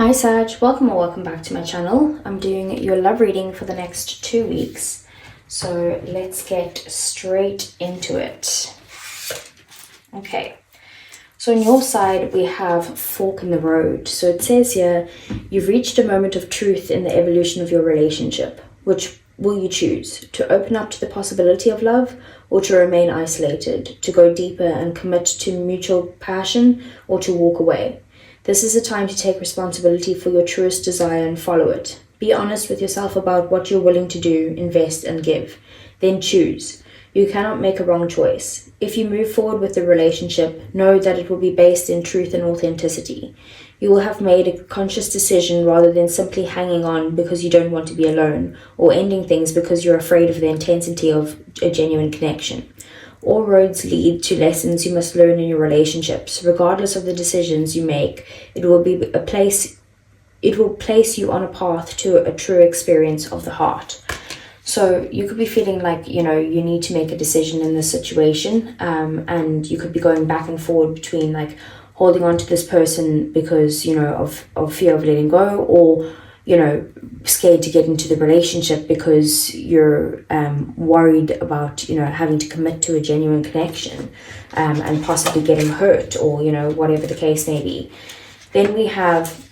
Hi Sag, welcome or welcome back to my channel. I'm doing your love reading for the next 2 weeks. So let's get straight into it. Okay, so on your side we have fork in the road. So it says here, you've reached a moment of truth in the evolution of your relationship. Which will you choose? To open up to the possibility of love, or to remain isolated, to go deeper and commit to mutual passion, or to walk away? This is a time to take responsibility for your truest desire and follow it. Be honest with yourself about what you're willing to do, invest and give. Then choose. You cannot make a wrong choice. If you move forward with the relationship, know that it will be based in truth and authenticity. You will have made a conscious decision rather than simply hanging on because you don't want to be alone, or ending things because you're afraid of the intensity of a genuine connection. All roads lead to lessons you must learn in your relationships. Regardless of the decisions you make, it will place you on a path to a true experience of the heart. So you could be feeling like, you need to make a decision in this situation, and you could be going back and forward between like holding on to this person because, of fear of letting go, or scared to get into the relationship because you're worried about having to commit to a genuine connection, and possibly getting hurt, or whatever the case may be. Then we have,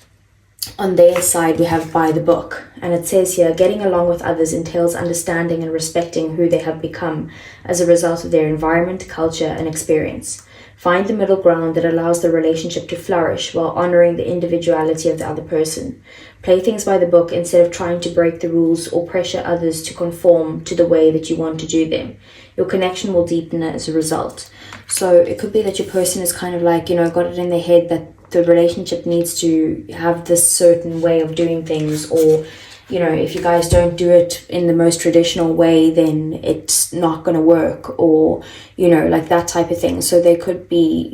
on their side, we have by the book, and it says here, getting along with others entails understanding and respecting who they have become as a result of their environment, culture and experience. Find the middle ground that allows the relationship to flourish while honoring the individuality of the other person. Play things by the book instead of trying to break the rules or pressure others to conform to the way that you want to do them. Your connection will deepen as a result. So it could be that your person is kind of like, got it in their head that the relationship needs to have this certain way of doing things, or if you guys don't do it in the most traditional way, then it's not going to work, or like that type of thing. So they could be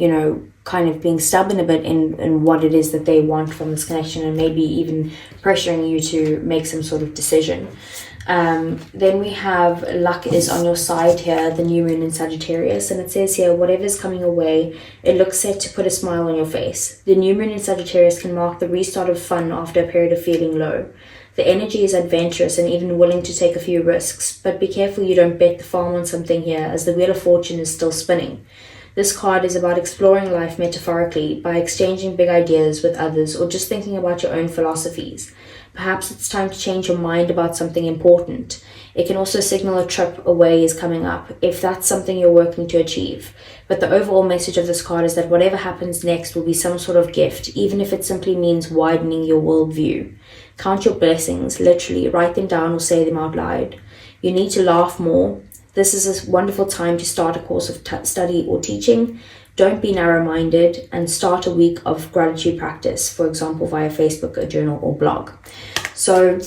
kind of being stubborn a bit in what it is that they want from this connection, and maybe even pressuring you to make some sort of decision. Then we have luck is on your side here, the new moon in Sagittarius, and it says here, whatever's coming your way, it looks set to put a smile on your face. The new moon in Sagittarius can mark the restart of fun after a period of feeling low. The energy is adventurous and even willing to take a few risks, but be careful you don't bet the farm on something here, as the wheel of fortune is still spinning. This card is about exploring life metaphorically by exchanging big ideas with others, or just thinking about your own philosophies. Perhaps it's time to change your mind about something important. It can also signal a trip away is coming up, if that's something you're working to achieve. But the overall message of this card is that whatever happens next will be some sort of gift, even if it simply means widening your worldview. Count your blessings, literally, write them down or say them out loud. You need to laugh more. This is a wonderful time to start a course of study or teaching. Don't be narrow-minded, and start a week of gratitude practice, for example, via Facebook, a journal or blog. So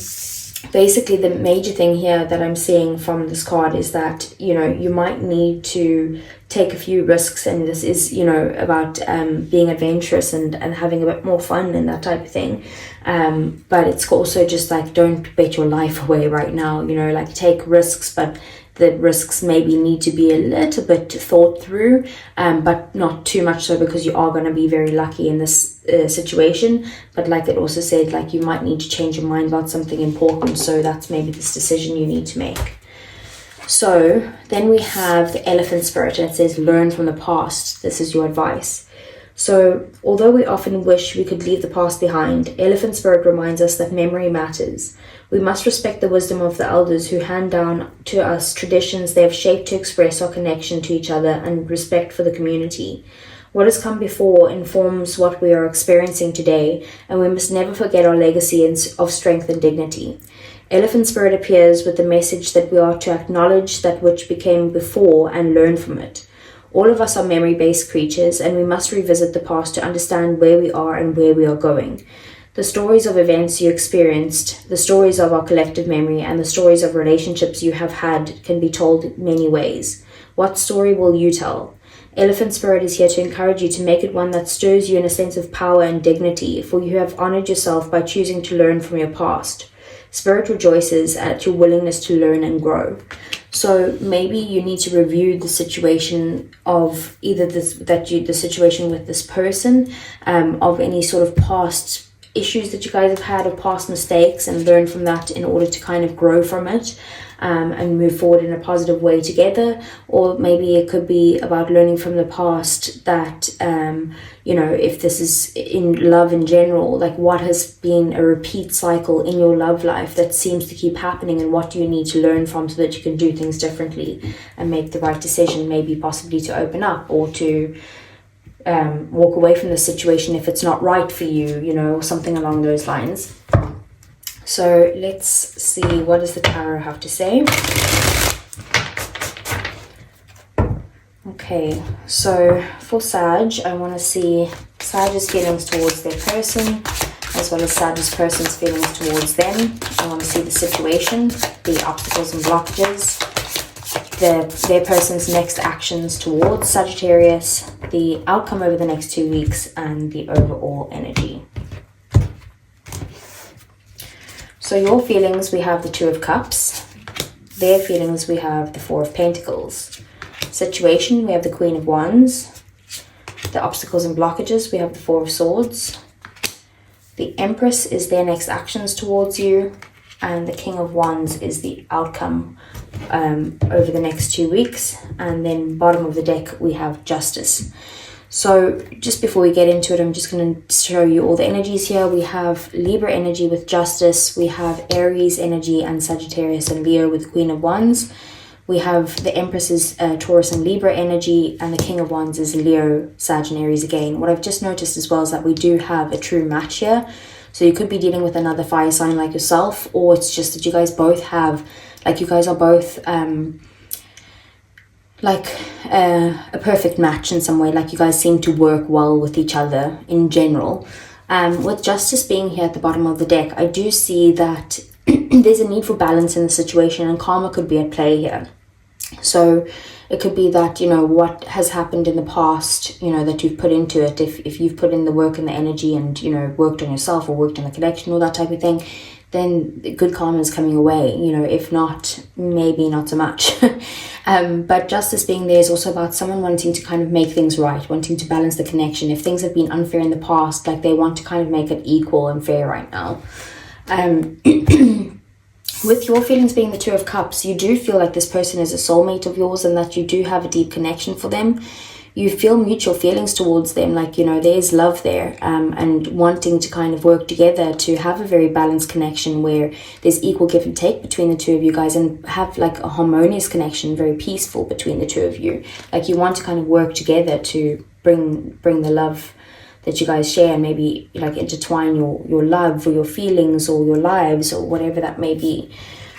basically the major thing here that I'm seeing from this card is that, you might need to take a few risks, and this is, about being adventurous and having a bit more fun and that type of thing. But it's also just like, don't bet your life away right now, like take risks, but the risks maybe need to be a little bit thought through, but not too much so, because you are going to be very lucky in this situation. But like it also said, like you might need to change your mind about something important, so that's maybe this decision you need to make. So then we have the elephant spirit, and it says, learn from the past. This is your advice. So although we often wish we could leave the past behind, elephant spirit reminds us that memory matters. We must respect the wisdom of the elders who hand down to us traditions they have shaped to express our connection to each other and respect for the community. What has come before informs what we are experiencing today, and we must never forget our legacy of strength and dignity. Elephant spirit appears with the message that we are to acknowledge that which became before and learn from it. All of us are memory-based creatures, and we must revisit the past to understand where we are and where we are going. The stories of events you experienced, the stories of our collective memory, and the stories of relationships you have had can be told many ways. What story will you tell? Elephant Spirit is here to encourage you to make it one that stirs you in a sense of power and dignity, for you have honored yourself by choosing to learn from your past. Spirit rejoices at your willingness to learn and grow. So maybe you need to review the situation of either the situation with this person, of any sort of past issues that you guys have had, or past mistakes, and learn from that in order to kind of grow from it, and move forward in a positive way together. Or maybe it could be about learning from the past that, you know, if this is in love in general, like what has been a repeat cycle in your love life that seems to keep happening, and what do you need to learn from so that you can do things differently and make the right decision, maybe possibly to open up, or to walk away from the situation if it's not right for you, you know, or something along those lines. So let's see, what does the tarot have to say? Okay, so for Sag, I want to see Sag's feelings towards their person, as well as Sag's person's feelings towards them. I want to see the situation, the obstacles and blockages, their person's next actions towards Sagittarius, the outcome over the next 2 weeks, and the overall energy. So your feelings, we have the Two of Cups. Their feelings, we have the Four of Pentacles. Situation, we have the Queen of Wands. The obstacles and blockages, we have the Four of Swords. The Empress is their next actions towards you. And the King of Wands is the outcome over the next 2 weeks. And then bottom of the deck, we have Justice. So just before we get into it, I'm just going to show you all the energies here. We have Libra energy with Justice. We have Aries energy and Sagittarius and Leo with Queen of Wands. We have the Empress's Taurus and Libra energy, and the King of Wands is Leo, Sag and Aries again. What I've just noticed as well is that we do have a true match here. So you could be dealing with another fire sign like yourself, or it's just that you guys both have, like you guys are both a perfect match in some way. Like you guys seem to work well with each other in general. With Justice being here at the bottom of the deck, I do see that there's a need for balance in the situation, and karma could be at play here. So it could be that, you know, what has happened in the past, you know, that you've put into it, if you've put in the work and the energy and, you know, worked on yourself or worked on the connection, all that type of thing, then good karma is coming away. You know, if not, maybe not so much. But Justice being there is also about someone wanting to kind of make things right, wanting to balance the connection. If things have been unfair in the past, like they want to kind of make it equal and fair right now. With your feelings being the Two of Cups, you do feel like this person is a soulmate of yours, and that you do have a deep connection for them. You feel mutual feelings towards them, like, you know, there's love there, and wanting to kind of work together to have a very balanced connection where there's equal give and take between the two of you guys, and have like a harmonious connection, very peaceful between the two of you. Like you want to kind of work together to bring the love that you guys share, and maybe like intertwine your love or your feelings or your lives or whatever that may be.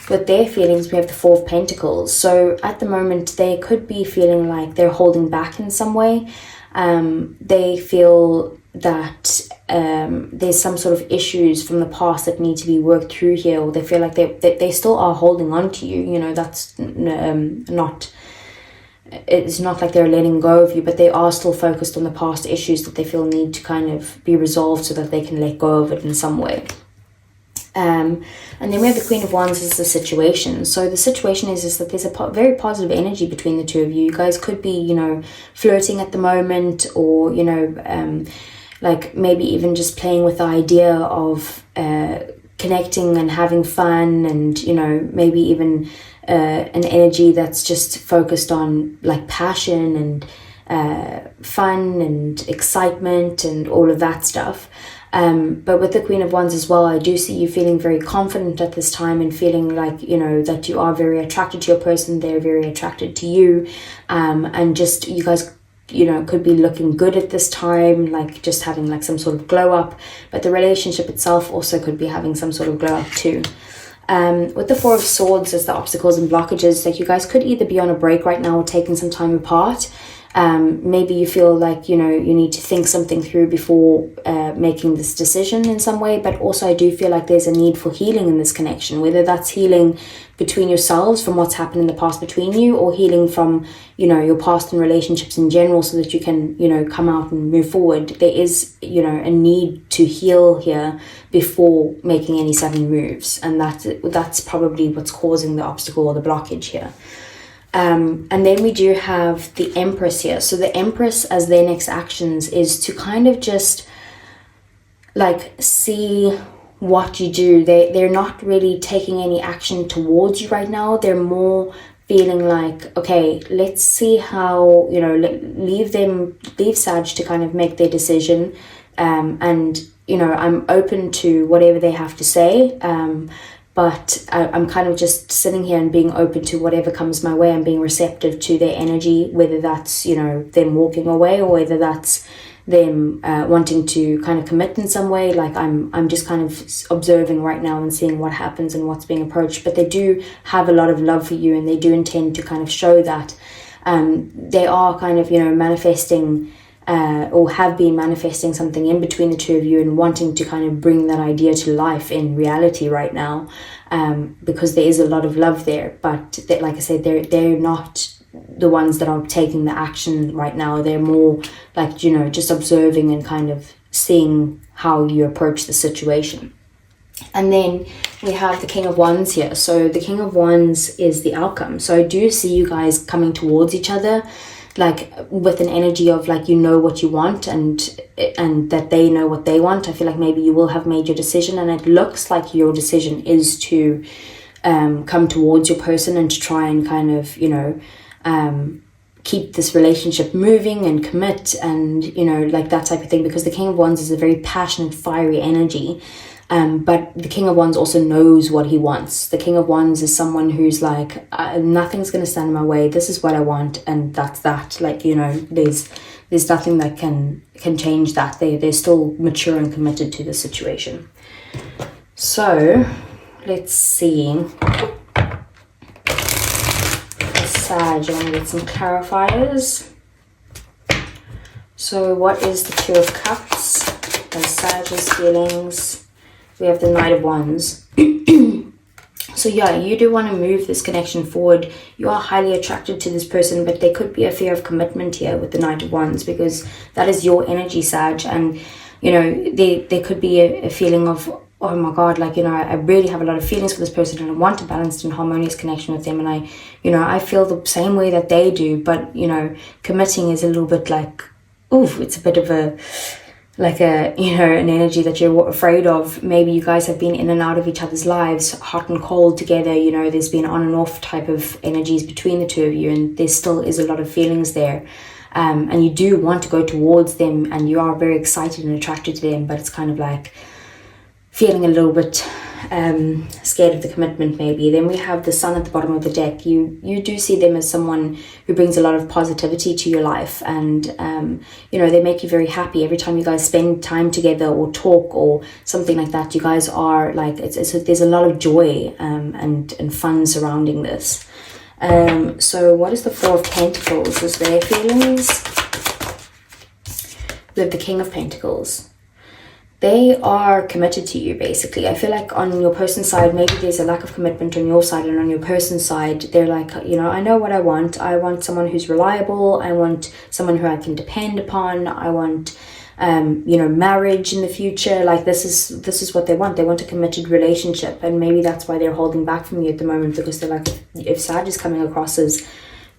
With their feelings, we have the Four of Pentacles. So at the moment, they could be feeling like they're holding back in some way. They feel that there's some sort of issues from the past that need to be worked through here, or they feel like they still are holding on to you. You know, that's not... It's not like they're letting go of you, but they are still focused on the past issues that they feel need to kind of be resolved so that they can let go of it in some way. And then we have the Queen of Wands as the situation. So the situation is that there's a very positive energy between the two of you. You guys could be, you know, flirting at the moment, or, you know, like maybe even just playing with the idea of connecting and having fun, and, you know, maybe even an energy that's just focused on like passion and fun and excitement and all of that stuff. But with the Queen of Wands as well, I do see you feeling very confident at this time, and feeling like, you know, that you are very attracted to your person, they're very attracted to you, and just you guys, you know, could be looking good at this time, like just having like some sort of glow up. But the relationship itself also could be having some sort of glow up too. With the Four of Swords as the obstacles and blockages, like you guys could either be on a break right now or taking some time apart. Maybe you feel like, you know, you need to think something through before making this decision in some way. But also I do feel like there's a need for healing in this connection, whether that's healing between yourselves from what's happened in the past between you, or healing from, you know, your past and relationships in general, so that you can, you know, come out and move forward. There is, you know, a need to heal here before making any sudden moves, and that's probably what's causing the obstacle or the blockage here. And then we do have the Empress here. So the Empress as their next actions is to kind of just like see what you do. They're not really taking any action towards you right now. They're more feeling like, okay, let's see how, you know, leave Sag to kind of make their decision, and you know, I'm open to whatever they have to say, but I'm kind of just sitting here and being open to whatever comes my way and being receptive to their energy, whether that's, you know, them walking away or whether that's them wanting to kind of commit in some way. Like I'm just kind of observing right now and seeing what happens and what's being approached. But they do have a lot of love for you, and they do intend to kind of show that. They are kind of, you know, manifesting or have been manifesting something in between the two of you and wanting to kind of bring that idea to life in reality right now, because there is a lot of love there. But like I said, they're not the ones that are taking the action right now. They're more like, you know, just observing and kind of seeing how you approach the situation. And then we have the King of Wands here. So the King of Wands is the outcome. So I do see you guys coming towards each other, like with an energy of like, you know what you want, and that they know what they want. I feel like maybe you will have made your decision, and it looks like your decision is to come towards your person and to try and kind of, you know, keep this relationship moving and commit, and, you know, like that type of thing, because the King of Wands is a very passionate, fiery energy. But the King of Wands also knows what he wants. The King of Wands is someone who's like, nothing's going to stand in my way. This is what I want, and that's that. Like, you know, there's nothing that can change that. They're still mature and committed to the situation. So let's see. Sag, I want to get some clarifiers. So what is the Two of Cups and Sag's feelings? We have the Knight of Wands. So yeah, you do want to move this connection forward. You are highly attracted to this person, but there could be a fear of commitment here with the Knight of Wands, because that is your energy, Sag. And, you know, there could be a feeling of, oh my God, like, you know, I really have a lot of feelings for this person, and I want a balanced and harmonious connection with them. And I, you know, I feel the same way that they do, but, you know, committing is a little bit like, oof, it's a bit of a, like a, you know, an energy that you're afraid of. Maybe you guys have been in and out of each other's lives, hot and cold together, you know, there's been on and off type of energies between the two of you, and there still is a lot of feelings there. And you do want to go towards them, and you are very excited and attracted to them, but it's kind of like feeling a little bit scared of the commitment maybe. Then we have the Sun at the bottom of the deck. You do see them as someone who brings a lot of positivity to your life, and you know, they make you very happy every time you guys spend time together or talk or something like that. You guys are like, there's a lot of joy and fun surrounding this. So what is the Four of Pentacles? Is their feelings? We have the King of Pentacles. They are committed to you, basically. I feel like on your person's side, maybe there's a lack of commitment on your side, and on your person's side, they're like, you know, I know what I want. I want someone who's reliable. I want someone who I can depend upon. I want, you know, marriage in the future. Like, this is what they want. They want a committed relationship, and maybe that's why they're holding back from you at the moment, because they're like, if Sag is coming across as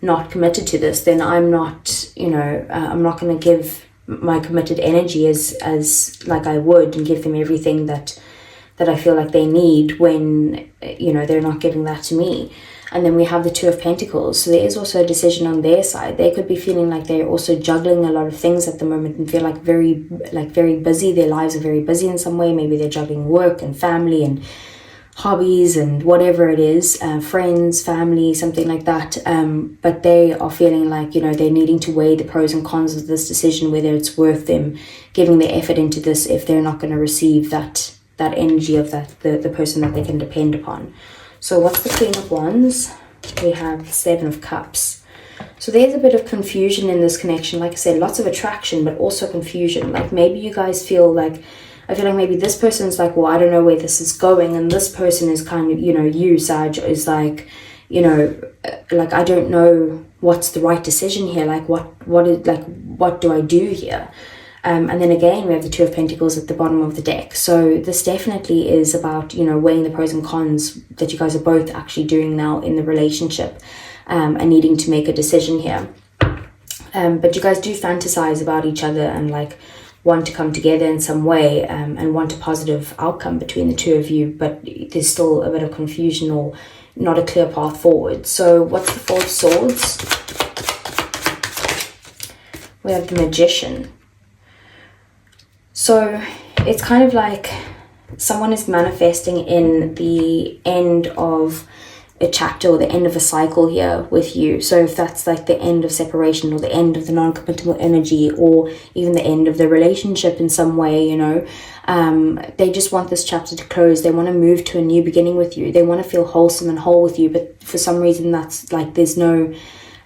not committed to this, then I'm not, you know, I'm not going to give my committed energy as like I would, and give them everything that I feel like they need, when, you know, they're not giving that to me. And then we have the Two of Pentacles. So there is also a decision on their side. They could be feeling like they're also juggling a lot of things at the moment and feel like very busy. Their lives are very busy in some way. Maybe they're juggling work and family and hobbies and whatever it is, friends, family, something like that. But they are feeling like, you know, they're needing to weigh the pros and cons of this decision, whether it's worth them giving their effort into this if they're not going to receive that energy of the person that they can depend upon. So what's the Queen of Wands? We have the Seven of Cups. So there's a bit of confusion in this connection. Like I said, lots of attraction, but also confusion. Like, maybe you guys feel like, I feel like maybe this person's like, well, I don't know where this is going. And this person is kind of, you know, you, Sag, is like, you know, like, I don't know what's the right decision here. Like, what do I do here? And then again, we have the Two of Pentacles at the bottom of the deck. So this definitely is about, you know, weighing the pros and cons that you guys are both actually doing now in the relationship, and needing to make a decision here. But you guys do fantasize about each other and like want to come together in some way, and want a positive outcome between the two of you, but there's still a bit of confusion or not a clear path forward. So what's the Four of Swords? We have the Magician. So it's kind of like someone is manifesting in the end of a chapter or the end of a cycle here with you. So if that's like the end of separation or the end of the non-committal energy or even the end of the relationship in some way, you know, they just want this chapter to close. They want to move to a new beginning with you. They want to feel wholesome and whole with you, but for some reason that's like there's no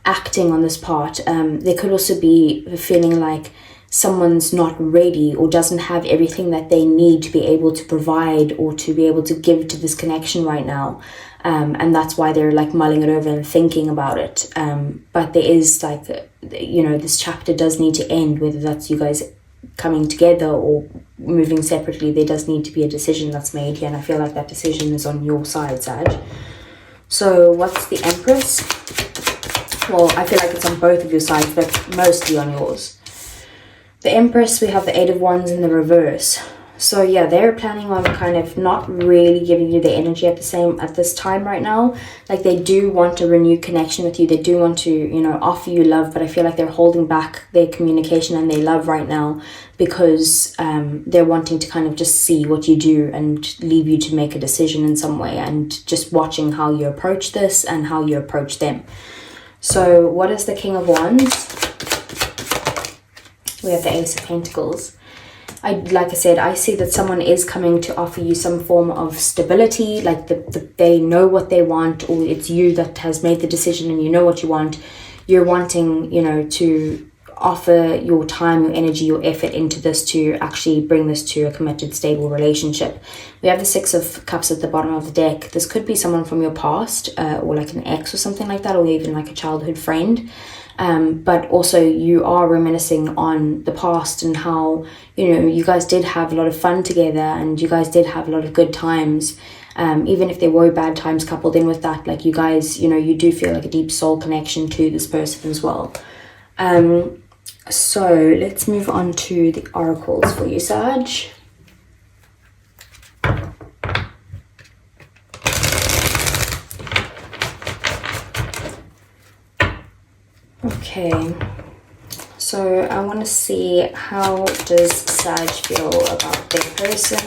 acting on this part. There could also be a feeling like someone's not ready or doesn't have everything that they need to be able to provide or to be able to give to this connection right now. And that's why they're like mulling it over and thinking about it. But there is like, you know, this chapter does need to end, whether that's you guys coming together or moving separately. There does need to be a decision that's made here. And I feel like that decision is on your side, Sag. So what's the Empress? Well, I feel like it's on both of your sides, but mostly on yours. The Empress, we have the Eight of Wands in the reverse. So yeah, they're planning on kind of not really giving you the energy at this time right now. Like they do want a renewed connection with you. They do want to, you know, offer you love, but I feel like they're holding back their communication and their love right now because they're wanting to kind of just see what you do and leave you to make a decision in some way, and just watching how you approach this and how you approach them. So what is the King of Wands? We have the Ace of Pentacles. Like I said, I see that someone is coming to offer you some form of stability, like they know what they want, or it's you that has made the decision and you know what you want. You're wanting, you know, to offer your time, your energy, your effort into this to actually bring this to a committed, stable relationship. We have the Six of Cups at the bottom of the deck. This could be someone from your past, or like an ex or something like that, or even like a childhood friend. But also you are reminiscing on the past and how, you know, you guys did have a lot of fun together and you guys did have a lot of good times. Even if there were bad times coupled in with that, like you guys, you know, you do feel like a deep soul connection to this person as well. So let's move on to the oracles for you, Sag. Okay, so I want to see, how does Sag feel about their person?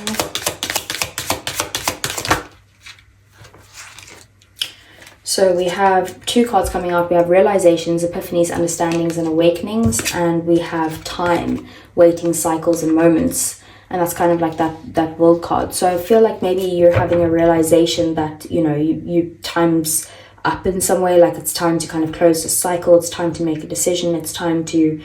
So we have two cards coming up. We have realizations, epiphanies, understandings, and awakenings. And we have time, waiting, cycles, and moments. And that's kind of like that world card. So I feel like maybe you're having a realization that, you know, you time's up in some way. Like it's time to kind of close the cycle. It's time to make a decision. It's time to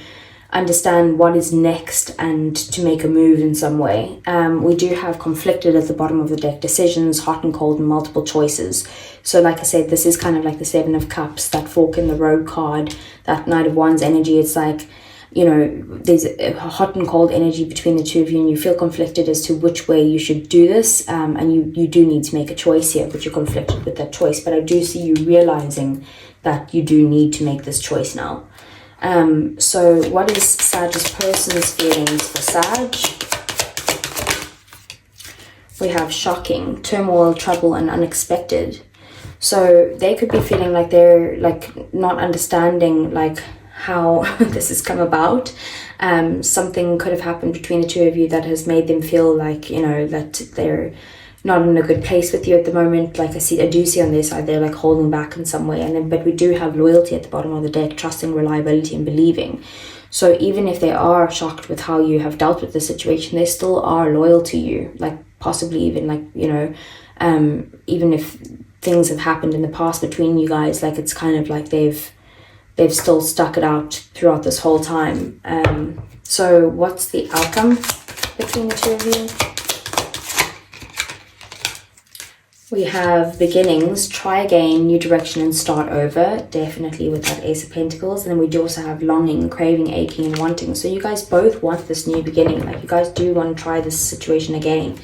understand what is next and to make a move in some way. We do have conflicted at the bottom of the deck, decisions, hot and cold, and multiple choices. So like I said, this is kind of like the Seven of Cups, that fork in the road card, that Knight of Wands energy. It's like, you know, there's a hot and cold energy between the two of you and you feel conflicted as to which way you should do this. And you do need to make a choice here, but you're conflicted with that choice. But I do see you realizing that you do need to make this choice now. So what is Sag's person's feelings for Sag? We have shocking, turmoil, trouble, and unexpected. So they could be feeling like they're like not understanding like how this has come about. Something could have happened between the two of you that has made them feel like, you know, that they're not in a good place with you at the moment. Like I do see on their side, they're like holding back in some way. And then, but we do have loyalty at the bottom of the deck, trusting, reliability, and believing. So even if they are shocked with how you have dealt with the situation, they still are loyal to you. Like possibly even like, you know, even if things have happened in the past between you guys, like it's kind of like they've still stuck it out throughout this whole time. So what's the outcome between the two of you? We have beginnings, try again, new direction, and start over. Definitely with that Ace of Pentacles. And then we do also have longing, craving, aching, and wanting. So you guys both want this new beginning. Like you guys do want to try this situation again.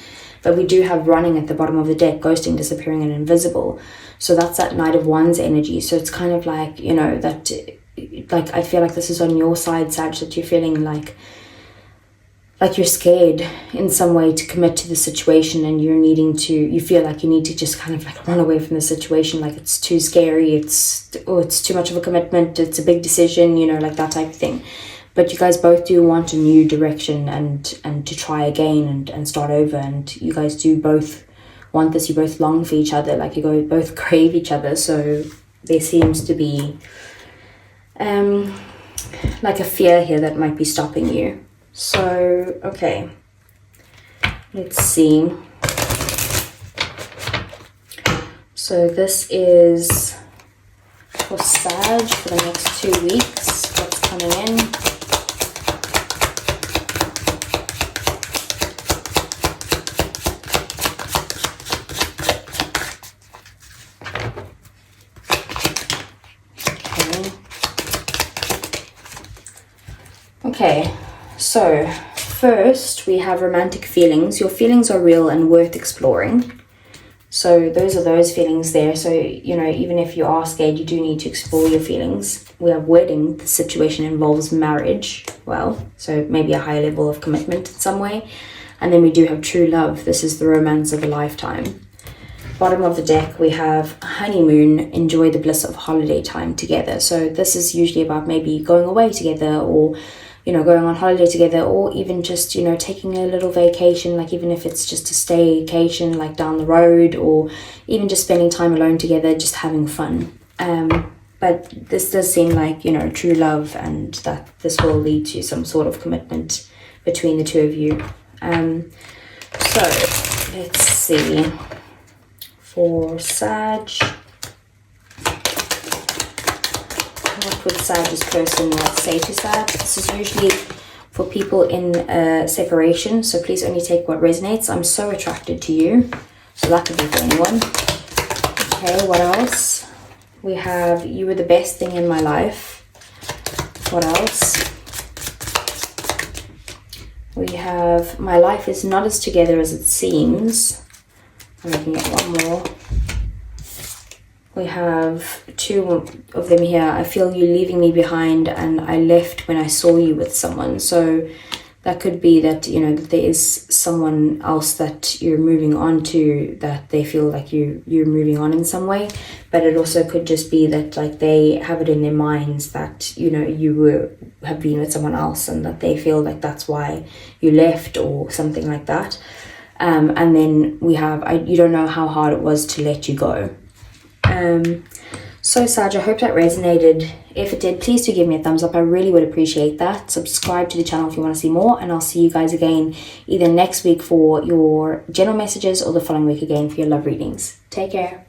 But we do have running at the bottom of the deck, ghosting, disappearing, and invisible. So that's that Knight of Wands energy. So it's kind of like, you know, that, like I feel like this is on your side, Sag, that you're feeling like like you're scared in some way to commit to the situation, and you feel like you need to just kind of like run away from the situation, like it's too scary, it's too much of a commitment, it's a big decision, you know, like that type of thing. But you guys both do want a new direction and to try again and start over, and you guys do both want this, you both long for each other, like you both crave each other. So there seems to be like a fear here that might be stopping you. So okay, let's see. So this is for Sag for the next 2 weeks, what's coming in. Okay, so first we have romantic feelings. Your feelings are real and worth exploring. So those are those feelings there. So, you know, even if you are scared, you do need to explore your feelings. We have wedding. The situation involves marriage. Well, so maybe a higher level of commitment in some way. And then we do have true love. This is the romance of a lifetime. Bottom of the deck, we have honeymoon, enjoy the bliss of holiday time together. So this is usually about maybe going away together, or, you know, going on holiday together, or even just, you know, taking a little vacation, like even if it's just a staycation, like down the road, or even just spending time alone together, just having fun. But this does seem like, you know, true love, and that this will lead to some sort of commitment between the two of you. So let's see. For Sag, what would Sag's person say to Sag? This is usually for people in separation, so please only take what resonates. I'm so attracted to you. So that could be for anyone. Okay, what else? We have you were the best thing in my life. What else? We have my life is not as together as it seems. I'm looking at one more. We have two of them here. I feel you leaving me behind, and I left when I saw you with someone. So that could be that, you know, that there is someone else that you're moving on to, that they feel like you're moving on in some way. But it also could just be that, like, they have it in their minds that, you know, you have been with someone else, and that they feel like that's why you left, or something like that. And then we have, you don't know how hard it was to let you go. So Sag, I hope that resonated. If it did, please do give me a thumbs up. I really would appreciate that. Subscribe to the channel if you want to see more, and I'll see you guys again either next week for your general messages, or the following week again for your love readings. Take care.